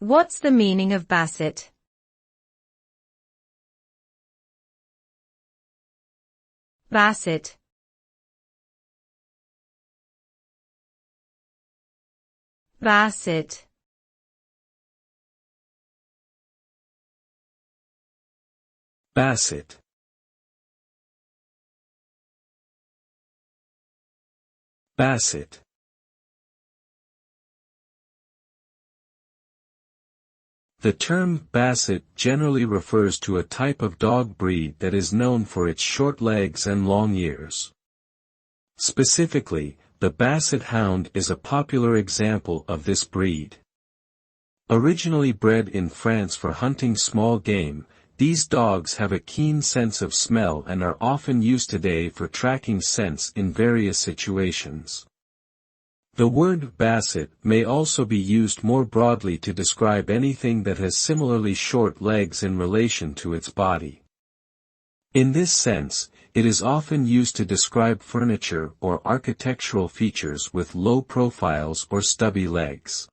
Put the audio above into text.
What's the meaning of basset? Basset. Basset. Basset. Basset. The term basset generally refers to a type of dog breed that is known for its short legs and long ears. Specifically, the Basset Hound is a popular example of this breed. Originally bred in France for hunting small game, these dogs have a keen sense of smell and are often used today for tracking scents in various situations. The word basset may also be used more broadly to describe anything that has similarly short legs in relation to its body. In this sense, it is often used to describe furniture or architectural features with low profiles or stubby legs.